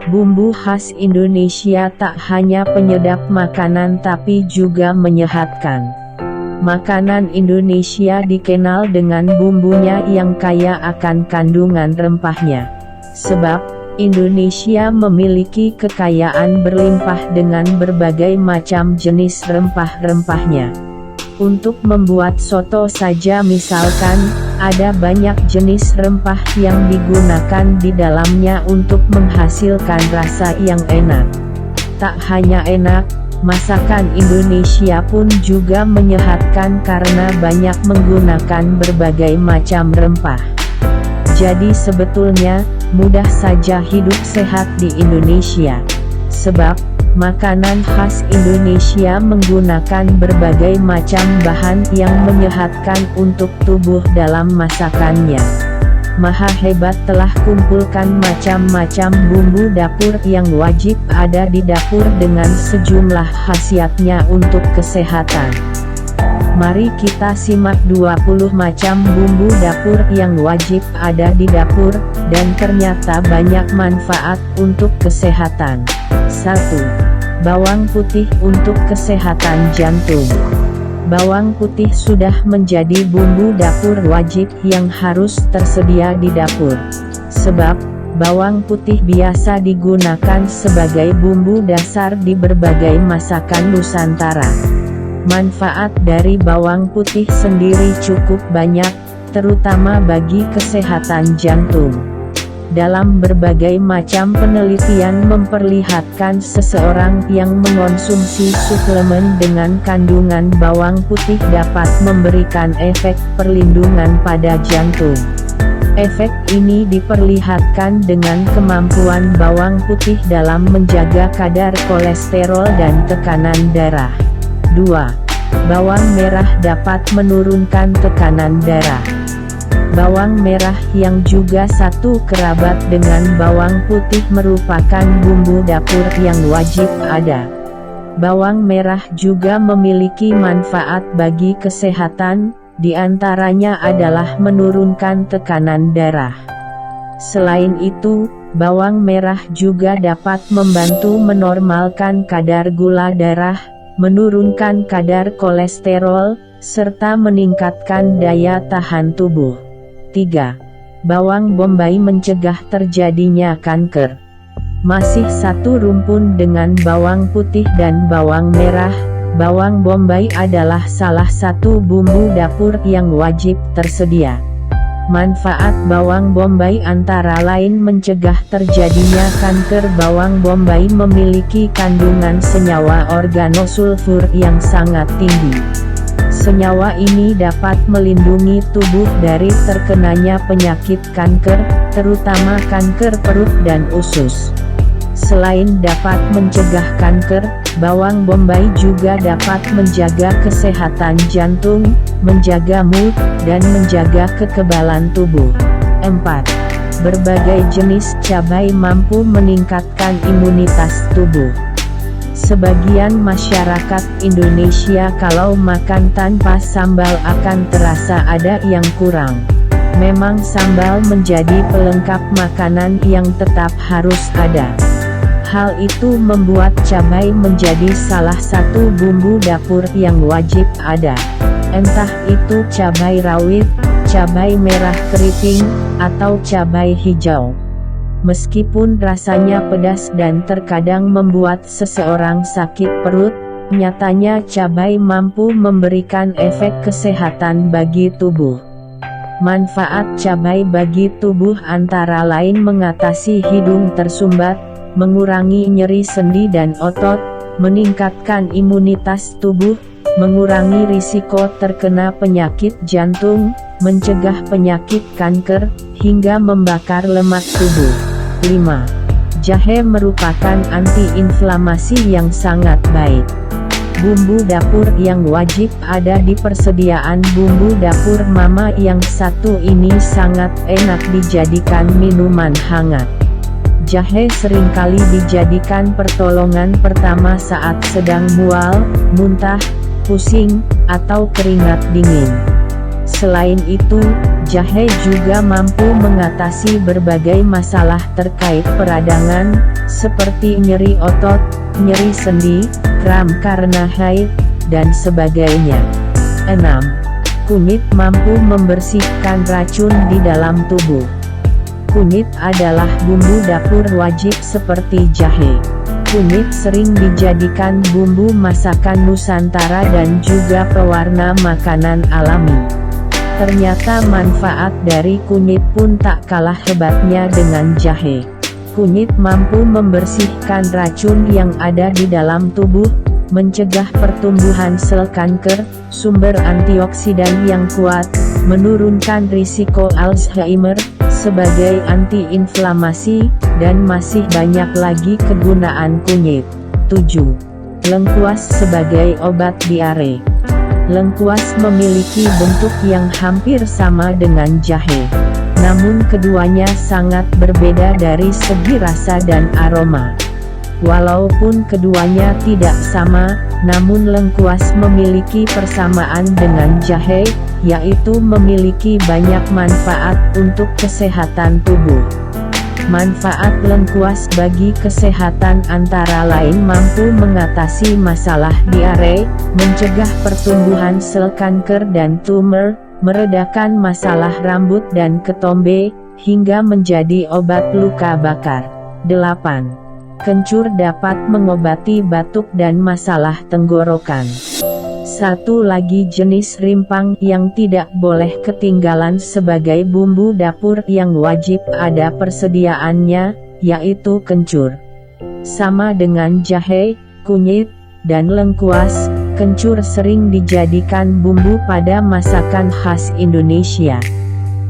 Bumbu khas Indonesia tak hanya penyedap makanan tapi juga menyehatkan. Makanan Indonesia dikenal dengan bumbunya yang kaya akan kandungan rempahnya. Sebab, Indonesia memiliki kekayaan berlimpah dengan berbagai macam jenis rempah-rempahnya. Untuk membuat soto saja misalkan, ada banyak jenis rempah yang digunakan di dalamnya untuk menghasilkan rasa yang enak. Tak hanya enak, masakan Indonesia pun juga menyehatkan karena banyak menggunakan berbagai macam rempah. Jadi sebetulnya, mudah saja hidup sehat di Indonesia. Sebab, makanan khas Indonesia menggunakan berbagai macam bahan yang menyehatkan untuk tubuh dalam masakannya. Maha hebat telah kumpulkan macam-macam bumbu dapur yang wajib ada di dapur dengan sejumlah khasiatnya untuk kesehatan. Mari kita simak 20 macam bumbu dapur yang wajib ada di dapur, dan ternyata banyak manfaat untuk kesehatan. 1. Bawang putih untuk kesehatan jantung. Bawang putih sudah menjadi bumbu dapur wajib yang harus tersedia di dapur. Sebab, bawang putih biasa digunakan sebagai bumbu dasar di berbagai masakan Nusantara. Manfaat dari bawang putih sendiri cukup banyak, terutama bagi kesehatan jantung. Dalam berbagai macam penelitian memperlihatkan seseorang yang mengonsumsi suplemen dengan kandungan bawang putih dapat memberikan efek perlindungan pada jantung. Efek ini diperlihatkan dengan kemampuan bawang putih dalam menjaga kadar kolesterol dan tekanan darah. 2. Bawang merah dapat menurunkan tekanan darah. Bawang merah yang juga satu kerabat dengan bawang putih merupakan bumbu dapur yang wajib ada. Bawang merah juga memiliki manfaat bagi kesehatan, di antaranya adalah menurunkan tekanan darah. Selain itu, bawang merah juga dapat membantu menormalkan kadar gula darah, menurunkan kadar kolesterol, serta meningkatkan daya tahan tubuh. 3. Bawang bombay mencegah terjadinya kanker. Masih satu rumpun dengan bawang putih dan bawang merah, bawang bombay adalah salah satu bumbu dapur yang wajib tersedia. Manfaat bawang bombay antara lain mencegah terjadinya kanker. Bawang bombay memiliki kandungan senyawa organosulfur yang sangat tinggi. Senyawa ini dapat melindungi tubuh dari terkenanya penyakit kanker, terutama kanker perut dan usus. Selain dapat mencegah kanker, bawang bombay juga dapat menjaga kesehatan jantung, menjaga mood, dan menjaga kekebalan tubuh. 4. Berbagai jenis cabai mampu meningkatkan imunitas tubuh. Sebagian masyarakat Indonesia kalau makan tanpa sambal akan terasa ada yang kurang. Memang sambal menjadi pelengkap makanan yang tetap harus ada. Hal itu membuat cabai menjadi salah satu bumbu dapur yang wajib ada. Entah itu cabai rawit, cabai merah keriting, atau cabai hijau. Meskipun rasanya pedas dan terkadang membuat seseorang sakit perut, nyatanya cabai mampu memberikan efek kesehatan bagi tubuh. Manfaat cabai bagi tubuh antara lain mengatasi hidung tersumbat, mengurangi nyeri sendi dan otot, meningkatkan imunitas tubuh, mengurangi risiko terkena penyakit jantung, mencegah penyakit kanker, hingga membakar lemak tubuh. 5. Jahe merupakan anti-inflamasi yang sangat baik. Bumbu dapur yang wajib ada di persediaan bumbu dapur mama yang satu ini sangat enak dijadikan minuman hangat. Jahe seringkali dijadikan pertolongan pertama saat sedang mual, muntah, pusing, atau keringat dingin. Selain itu, Jahe juga mampu mengatasi berbagai masalah terkait peradangan, seperti nyeri otot, nyeri sendi, kram karena haid, dan sebagainya. 6. Kunyit mampu membersihkan racun di dalam tubuh. Kunyit adalah bumbu dapur wajib seperti jahe. Kunyit sering dijadikan bumbu masakan Nusantara dan juga pewarna makanan alami. Ternyata manfaat dari kunyit pun tak kalah hebatnya dengan jahe. Kunyit mampu membersihkan racun yang ada di dalam tubuh, mencegah pertumbuhan sel kanker, sumber antioksidan yang kuat, menurunkan risiko Alzheimer, sebagai anti-inflamasi, dan masih banyak lagi kegunaan kunyit. 7. Lengkuas sebagai obat diare. Lengkuas memiliki bentuk yang hampir sama dengan jahe. Namun keduanya sangat berbeda dari segi rasa dan aroma. Walaupun keduanya tidak sama, namun lengkuas memiliki persamaan dengan jahe, yaitu memiliki banyak manfaat untuk kesehatan tubuh. Manfaat lengkuas bagi kesehatan antara lain mampu mengatasi masalah diare, mencegah pertumbuhan sel kanker dan tumor, meredakan masalah rambut dan ketombe, hingga menjadi obat luka bakar. 8. Kencur dapat mengobati batuk dan masalah tenggorokan. Satu lagi jenis rimpang yang tidak boleh ketinggalan sebagai bumbu dapur yang wajib ada persediaannya, yaitu kencur. Sama dengan jahe, kunyit, dan lengkuas, kencur sering dijadikan bumbu pada masakan khas Indonesia.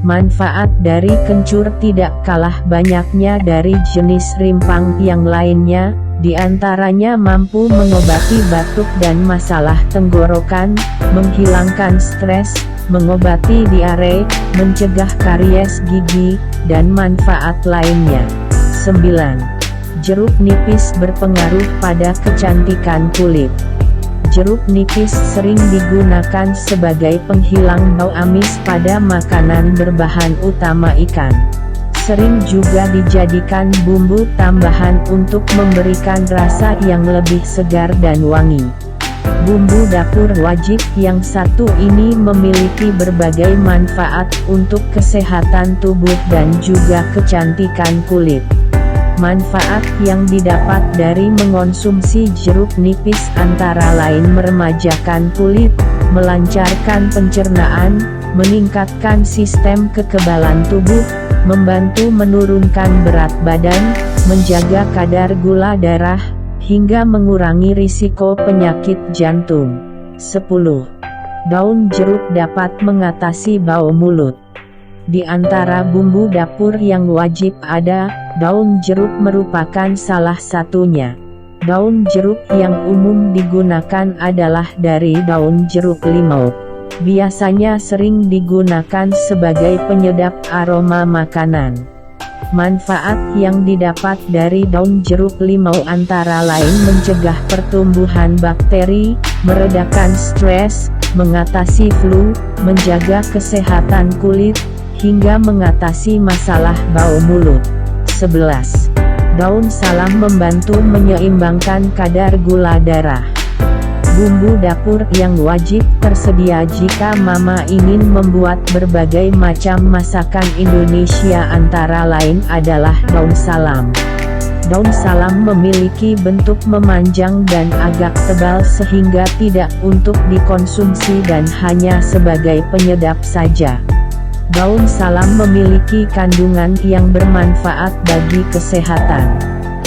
Manfaat dari kencur tidak kalah banyaknya dari jenis rimpang yang lainnya. Di antaranya mampu mengobati batuk dan masalah tenggorokan, menghilangkan stres, mengobati diare, mencegah karies gigi, dan manfaat lainnya. 9. Jeruk nipis berpengaruh pada kecantikan kulit. Jeruk nipis sering digunakan sebagai penghilang bau amis pada makanan berbahan utama ikan. Sering juga dijadikan bumbu tambahan untuk memberikan rasa yang lebih segar dan wangi. Bumbu dapur wajib yang satu ini memiliki berbagai manfaat untuk kesehatan tubuh dan juga kecantikan kulit. Manfaat yang didapat dari mengonsumsi jeruk nipis antara lain meremajakan kulit, melancarkan pencernaan, meningkatkan sistem kekebalan tubuh, membantu menurunkan berat badan, menjaga kadar gula darah, hingga mengurangi risiko penyakit jantung. 10. Daun jeruk dapat mengatasi bau mulut. Di antara bumbu dapur yang wajib ada, daun jeruk merupakan salah satunya. Daun jeruk yang umum digunakan adalah dari daun jeruk limau. Biasanya sering digunakan sebagai penyedap aroma makanan. Manfaat yang didapat dari daun jeruk limau antara lain mencegah pertumbuhan bakteri, meredakan stres, mengatasi flu, menjaga kesehatan kulit, hingga mengatasi masalah bau mulut. 11. Daun salam membantu menyeimbangkan kadar gula darah. Bumbu dapur yang wajib tersedia jika mama ingin membuat berbagai macam masakan Indonesia antara lain adalah daun salam. Daun salam memiliki bentuk memanjang dan agak tebal sehingga tidak untuk dikonsumsi dan hanya sebagai penyedap saja. Daun salam memiliki kandungan yang bermanfaat bagi kesehatan.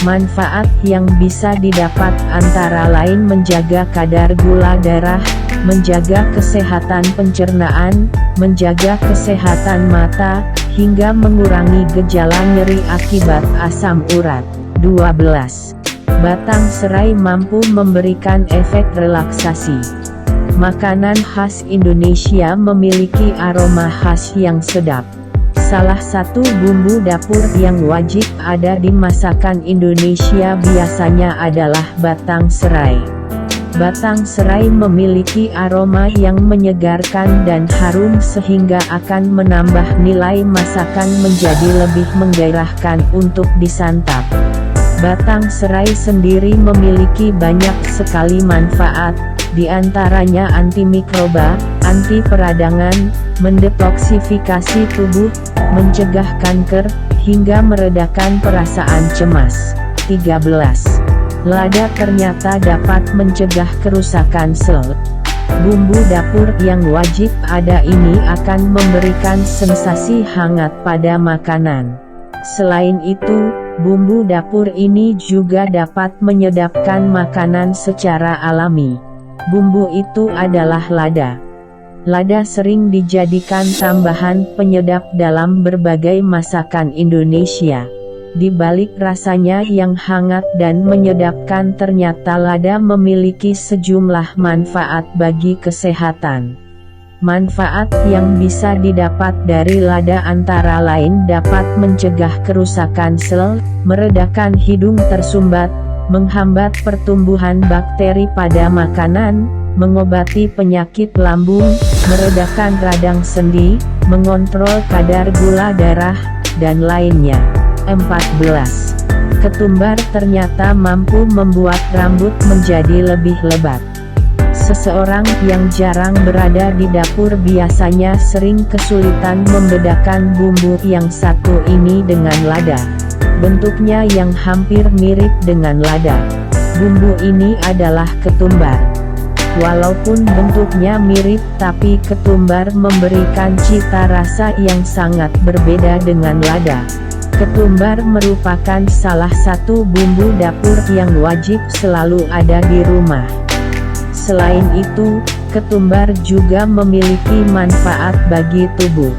Manfaat yang bisa didapat antara lain menjaga kadar gula darah, menjaga kesehatan pencernaan, menjaga kesehatan mata, hingga mengurangi gejala nyeri akibat asam urat. 12. Batang serai mampu memberikan efek relaksasi. Makanan khas Indonesia memiliki aroma khas yang sedap. Salah satu bumbu dapur yang wajib ada di masakan Indonesia biasanya adalah batang serai. Batang serai memiliki aroma yang menyegarkan dan harum sehingga akan menambah nilai masakan menjadi lebih menggairahkan untuk disantap. Batang serai sendiri memiliki banyak sekali manfaat, di antaranya antimikroba, anti peradangan, mendetoksifikasi tubuh, mencegah kanker, hingga meredakan perasaan cemas. 13. Lada ternyata dapat mencegah kerusakan sel. Bumbu dapur yang wajib ada ini akan memberikan sensasi hangat pada makanan. Selain itu, bumbu dapur ini juga dapat menyedapkan makanan secara alami. Bumbu itu adalah lada. Lada sering dijadikan tambahan penyedap dalam berbagai masakan Indonesia. Di balik rasanya yang hangat dan menyedapkan, ternyata lada memiliki sejumlah manfaat bagi kesehatan. Manfaat yang bisa didapat dari lada antara lain dapat mencegah kerusakan sel, meredakan hidung tersumbat, menghambat pertumbuhan bakteri pada makanan, mengobati penyakit lambung, meredakan radang sendi, mengontrol kadar gula darah, dan lainnya. 14. Ketumbar ternyata mampu membuat rambut menjadi lebih lebat. Seseorang yang jarang berada di dapur biasanya sering kesulitan membedakan bumbu yang satu ini dengan lada. Bentuknya yang hampir mirip dengan lada. Bumbu ini adalah ketumbar. Walaupun bentuknya mirip, tapi ketumbar memberikan cita rasa yang sangat berbeda dengan lada. Ketumbar merupakan salah satu bumbu dapur yang wajib selalu ada di rumah. Selain itu, ketumbar juga memiliki manfaat bagi tubuh.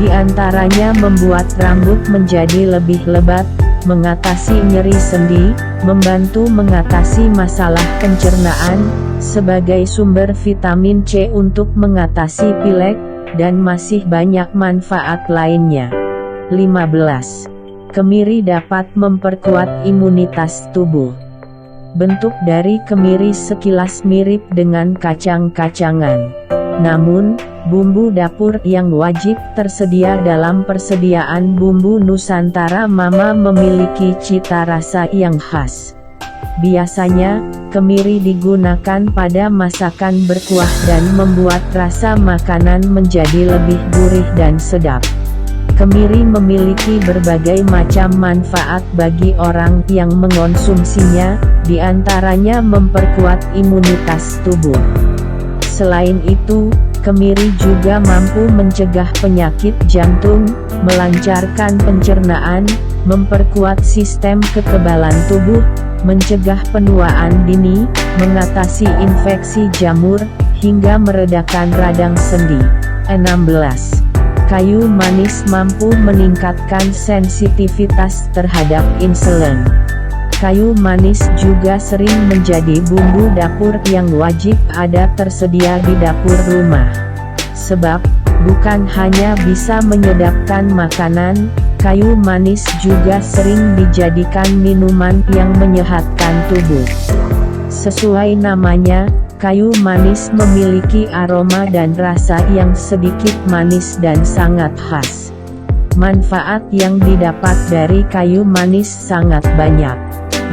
Di antaranya membuat rambut menjadi lebih lebat, mengatasi nyeri sendi, membantu mengatasi masalah pencernaan, sebagai sumber vitamin C untuk mengatasi pilek, dan masih banyak manfaat lainnya. 15. Kemiri dapat memperkuat imunitas tubuh. Bentuk dari kemiri sekilas mirip dengan kacang-kacangan. Namun, bumbu dapur yang wajib tersedia dalam persediaan bumbu Nusantara Mama memiliki cita rasa yang khas. Biasanya, kemiri digunakan pada masakan berkuah dan membuat rasa makanan menjadi lebih gurih dan sedap. Kemiri memiliki berbagai macam manfaat bagi orang yang mengonsumsinya, di antaranya memperkuat imunitas tubuh. Selain itu, kemiri juga mampu mencegah penyakit jantung, melancarkan pencernaan, memperkuat sistem kekebalan tubuh, mencegah penuaan dini, mengatasi infeksi jamur, hingga meredakan radang sendi. 16. Kayu manis mampu meningkatkan sensitivitas terhadap insulin. Kayu manis juga sering menjadi bumbu dapur yang wajib ada tersedia di dapur rumah. Sebab, bukan hanya bisa menyedapkan makanan, kayu manis juga sering dijadikan minuman yang menyehatkan tubuh. Sesuai namanya, kayu manis memiliki aroma dan rasa yang sedikit manis dan sangat khas. Manfaat yang didapat dari kayu manis sangat banyak.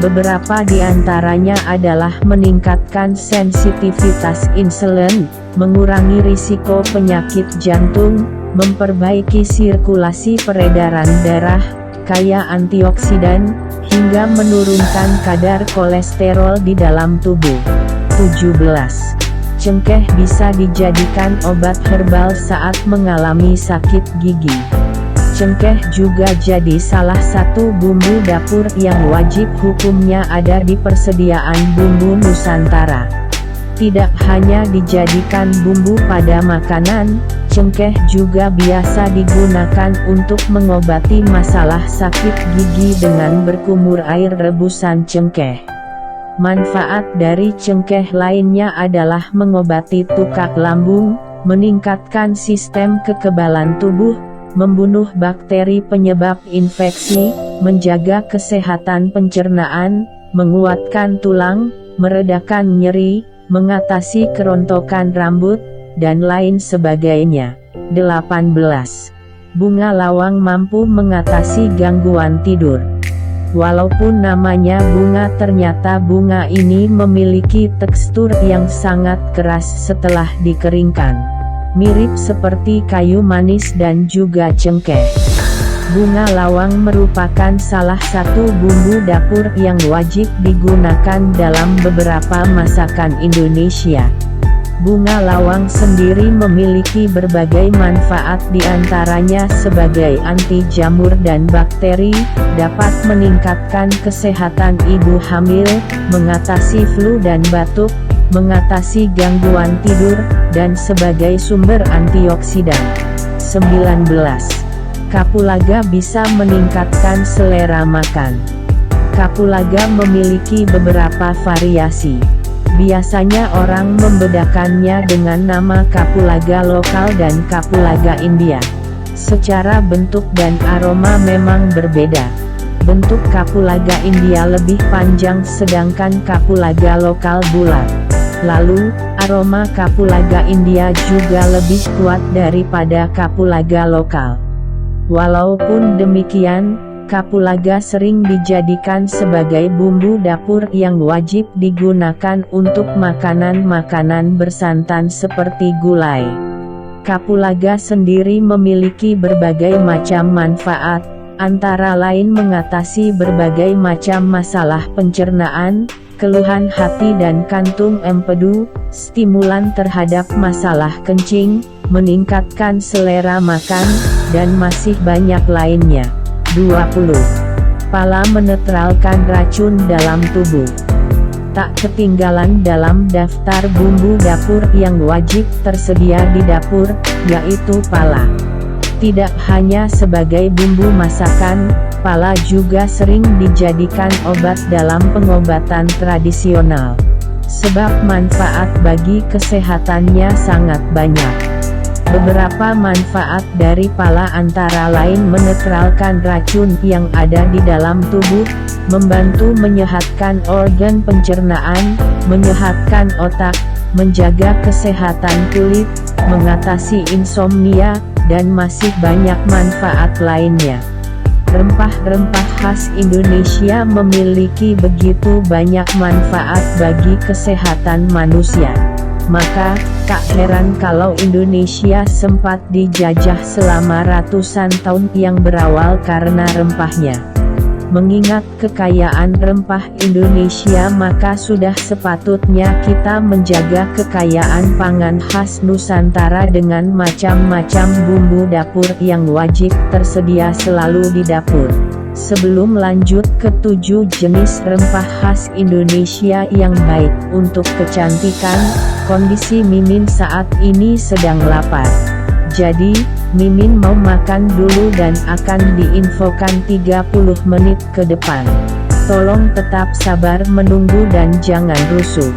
Beberapa di antaranya adalah meningkatkan sensitivitas insulin, mengurangi risiko penyakit jantung, memperbaiki sirkulasi peredaran darah, kaya antioksidan, hingga menurunkan kadar kolesterol di dalam tubuh. 17. Cengkeh bisa dijadikan obat herbal saat mengalami sakit gigi. Cengkeh juga jadi salah satu bumbu dapur yang wajib hukumnya ada di persediaan bumbu Nusantara. Tidak hanya dijadikan bumbu pada makanan, cengkeh juga biasa digunakan untuk mengobati masalah sakit gigi dengan berkumur air rebusan cengkeh. Manfaat dari cengkeh lainnya adalah mengobati tukak lambung, meningkatkan sistem kekebalan tubuh, membunuh bakteri penyebab infeksi, menjaga kesehatan pencernaan, menguatkan tulang, meredakan nyeri, mengatasi kerontokan rambut, dan lain sebagainya. 18. Bunga lawang mampu mengatasi gangguan tidur. Walaupun namanya bunga, ternyata bunga ini memiliki tekstur yang sangat keras setelah dikeringkan. Mirip seperti kayu manis dan juga cengkeh. Bunga lawang merupakan salah satu bumbu dapur yang wajib digunakan dalam beberapa masakan Indonesia. Bunga lawang sendiri memiliki berbagai manfaat, diantaranya sebagai anti jamur dan bakteri, dapat meningkatkan kesehatan ibu hamil, mengatasi flu dan batuk, mengatasi gangguan tidur, dan sebagai sumber antioksidan. 19. Kapulaga bisa meningkatkan selera makan. Kapulaga memiliki beberapa variasi. Biasanya orang membedakannya dengan nama kapulaga lokal dan kapulaga India. Secara bentuk dan aroma memang berbeda. Bentuk kapulaga India lebih panjang sedangkan kapulaga lokal bulat. Lalu, aroma kapulaga India juga lebih kuat daripada kapulaga lokal. Walaupun demikian, kapulaga sering dijadikan sebagai bumbu dapur yang wajib digunakan untuk makanan-makanan bersantan seperti gulai. Kapulaga sendiri memiliki berbagai macam manfaat, antara lain mengatasi berbagai macam masalah pencernaan, keluhan hati dan kantung empedu, stimulan terhadap masalah kencing, meningkatkan selera makan, dan masih banyak lainnya. 20. Pala menetralkan racun dalam tubuh. Tak ketinggalan dalam daftar bumbu dapur yang wajib tersedia di dapur, yaitu pala. Tidak hanya sebagai bumbu masakan, pala juga sering dijadikan obat dalam pengobatan tradisional. Sebab manfaat bagi kesehatannya sangat banyak. Beberapa manfaat dari pala antara lain menetralkan racun yang ada di dalam tubuh, membantu menyehatkan organ pencernaan, menyehatkan otak, menjaga kesehatan kulit, mengatasi insomnia, dan masih banyak manfaat lainnya. Rempah-rempah khas Indonesia memiliki begitu banyak manfaat bagi kesehatan manusia. Maka, tak heran kalau Indonesia sempat dijajah selama ratusan tahun yang berawal karena rempahnya. Mengingat kekayaan rempah Indonesia, maka sudah sepatutnya kita menjaga kekayaan pangan khas Nusantara dengan macam-macam bumbu dapur yang wajib tersedia selalu di dapur. Sebelum lanjut ke 7 jenis rempah khas Indonesia yang baik untuk kecantikan, kondisi Mimin saat ini sedang lapar. Jadi, Mimin mau makan dulu dan akan diinfokan 30 menit ke depan. Tolong tetap sabar menunggu dan jangan rusuh.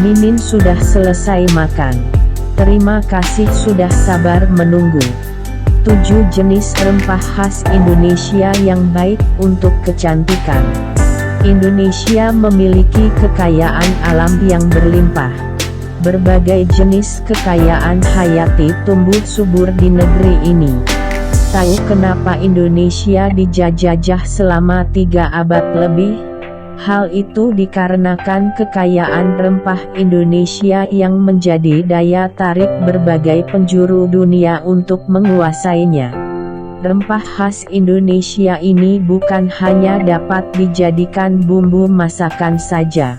Mimin sudah selesai makan. Terima kasih sudah sabar menunggu. 7 jenis rempah khas Indonesia yang baik untuk kecantikan. Indonesia memiliki kekayaan alam yang berlimpah. Berbagai jenis kekayaan hayati tumbuh subur di negeri ini. Tahu kenapa Indonesia dijajah selama 3 abad lebih? Hal itu dikarenakan kekayaan rempah Indonesia yang menjadi daya tarik berbagai penjuru dunia untuk menguasainya. Rempah khas Indonesia ini bukan hanya dapat dijadikan bumbu masakan saja.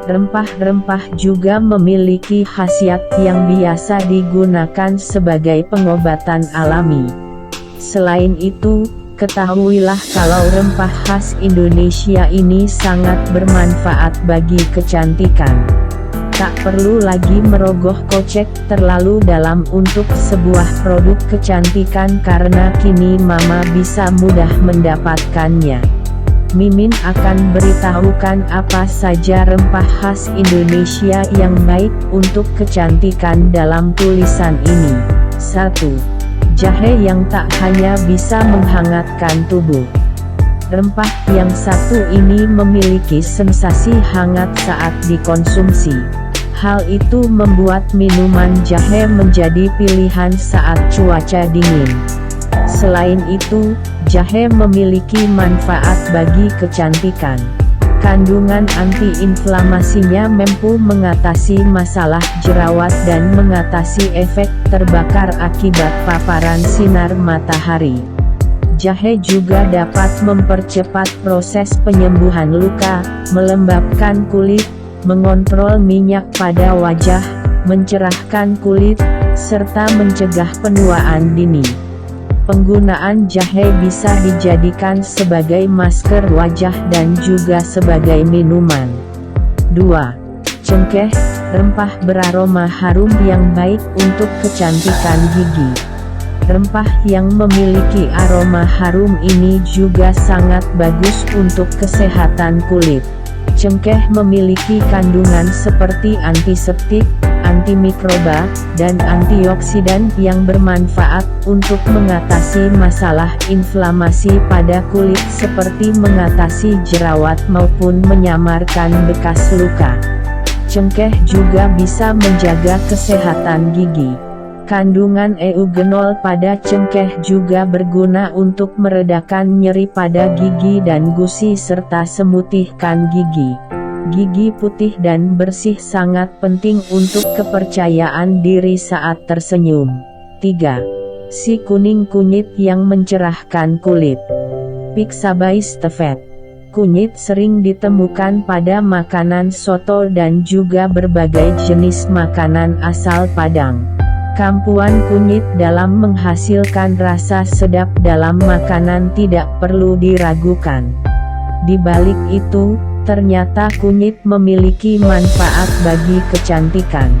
Rempah-rempah juga memiliki khasiat yang biasa digunakan sebagai pengobatan alami. Selain itu, ketahuilah kalau rempah khas Indonesia ini sangat bermanfaat bagi kecantikan. Tak perlu lagi merogoh kocek terlalu dalam untuk sebuah produk kecantikan karena kini Mama bisa mudah mendapatkannya. Mimin akan beritahukan apa saja rempah khas Indonesia yang baik untuk kecantikan dalam tulisan ini. 1. Jahe yang tak hanya bisa menghangatkan tubuh. Rempah yang satu ini memiliki sensasi hangat saat dikonsumsi. Hal itu membuat minuman jahe menjadi pilihan saat cuaca dingin. Selain itu, jahe memiliki manfaat bagi kecantikan. Kandungan antiinflamasinya mampu mengatasi masalah jerawat dan mengatasi efek terbakar akibat paparan sinar matahari. Jahe juga dapat mempercepat proses penyembuhan luka, melembabkan kulit, mengontrol minyak pada wajah, mencerahkan kulit, serta mencegah penuaan dini. Penggunaan jahe bisa dijadikan sebagai masker wajah dan juga sebagai minuman. 2. Cengkeh, rempah beraroma harum yang baik untuk kecantikan gigi. Rempah yang memiliki aroma harum ini juga sangat bagus untuk kesehatan kulit. Cengkeh memiliki kandungan seperti antiseptik, antimikroba, dan antioksidan yang bermanfaat untuk mengatasi masalah inflamasi pada kulit seperti mengatasi jerawat maupun menyamarkan bekas luka. Cengkeh juga bisa menjaga kesehatan gigi. Kandungan eugenol pada cengkeh juga berguna untuk meredakan nyeri pada gigi dan gusi serta semutihkan gigi. Gigi putih dan bersih sangat penting untuk kepercayaan diri saat tersenyum. 3. Si kuning kunyit yang mencerahkan kulit. Pixabay stevia. Kunyit sering ditemukan pada makanan soto dan juga berbagai jenis makanan asal Padang. Kampuan kunyit dalam menghasilkan rasa sedap dalam makanan tidak perlu diragukan. Di balik itu, ternyata kunyit memiliki manfaat bagi kecantikan.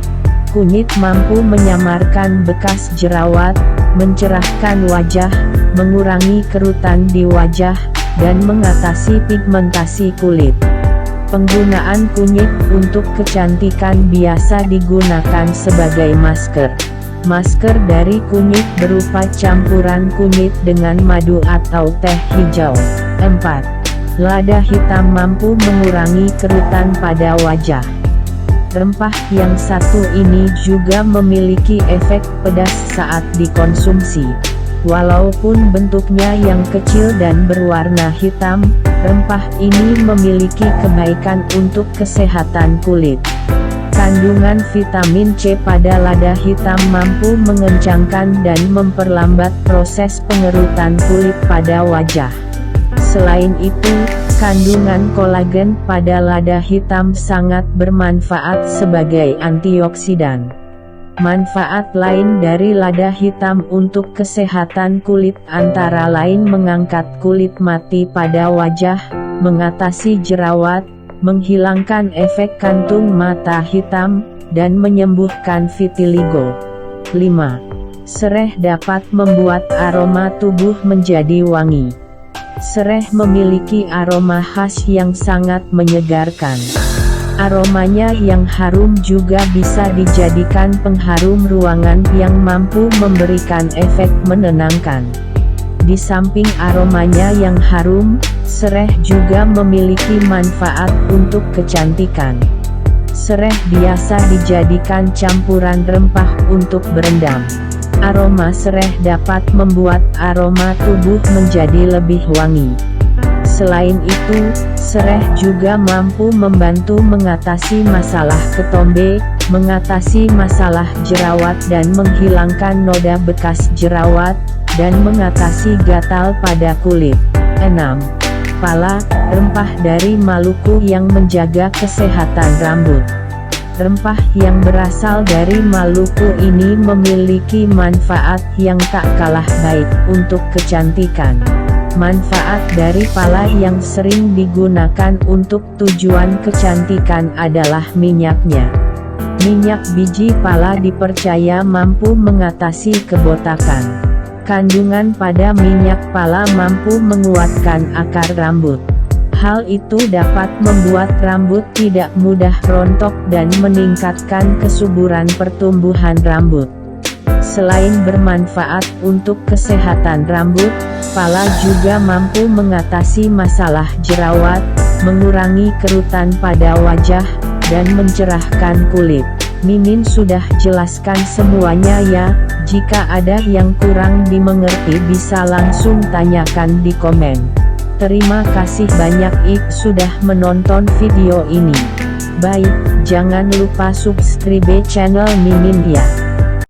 Kunyit mampu menyamarkan bekas jerawat, mencerahkan wajah, mengurangi kerutan di wajah, dan mengatasi pigmentasi kulit. Penggunaan kunyit untuk kecantikan biasa digunakan sebagai masker. Masker dari kunyit berupa campuran kunyit dengan madu atau teh hijau. 4. Lada hitam mampu mengurangi kerutan pada wajah. Rempah yang satu ini juga memiliki efek pedas saat dikonsumsi. Walaupun bentuknya yang kecil dan berwarna hitam, rempah ini memiliki kebaikan untuk kesehatan kulit. Kandungan vitamin C pada lada hitam mampu mengencangkan dan memperlambat proses pengerutan kulit pada wajah. Selain itu, kandungan kolagen pada lada hitam sangat bermanfaat sebagai antioksidan. Manfaat lain dari lada hitam untuk kesehatan kulit antara lain mengangkat kulit mati pada wajah, mengatasi jerawat, menghilangkan efek kantung mata hitam, dan menyembuhkan vitiligo. 5. Sereh dapat membuat aroma tubuh menjadi wangi. Sereh memiliki aroma khas yang sangat menyegarkan. Aromanya yang harum juga bisa dijadikan pengharum ruangan yang mampu memberikan efek menenangkan. Di samping aromanya yang harum, sereh juga memiliki manfaat untuk kecantikan. Sereh biasa dijadikan campuran rempah untuk berendam. Aroma sereh dapat membuat aroma tubuh menjadi lebih wangi. Selain itu, sereh juga mampu membantu mengatasi masalah ketombe, mengatasi masalah jerawat dan menghilangkan noda bekas jerawat, dan mengatasi gatal pada kulit. 6. Pala, rempah dari Maluku yang menjaga kesehatan rambut. Rempah yang berasal dari Maluku ini memiliki manfaat yang tak kalah baik untuk kecantikan. Manfaat dari pala yang sering digunakan untuk tujuan kecantikan adalah minyaknya. Minyak biji pala dipercaya mampu mengatasi kebotakan. Kandungan pada minyak pala mampu menguatkan akar rambut. Hal itu dapat membuat rambut tidak mudah rontok dan meningkatkan kesuburan pertumbuhan rambut. Selain bermanfaat untuk kesehatan rambut, pala juga mampu mengatasi masalah jerawat, mengurangi kerutan pada wajah, dan mencerahkan kulit. Mimin sudah jelaskan semuanya ya. Jika ada yang kurang dimengerti bisa langsung tanyakan di komen. Terima kasih banyak sudah menonton video ini. Baik, jangan lupa subscribe channel Mimin ya.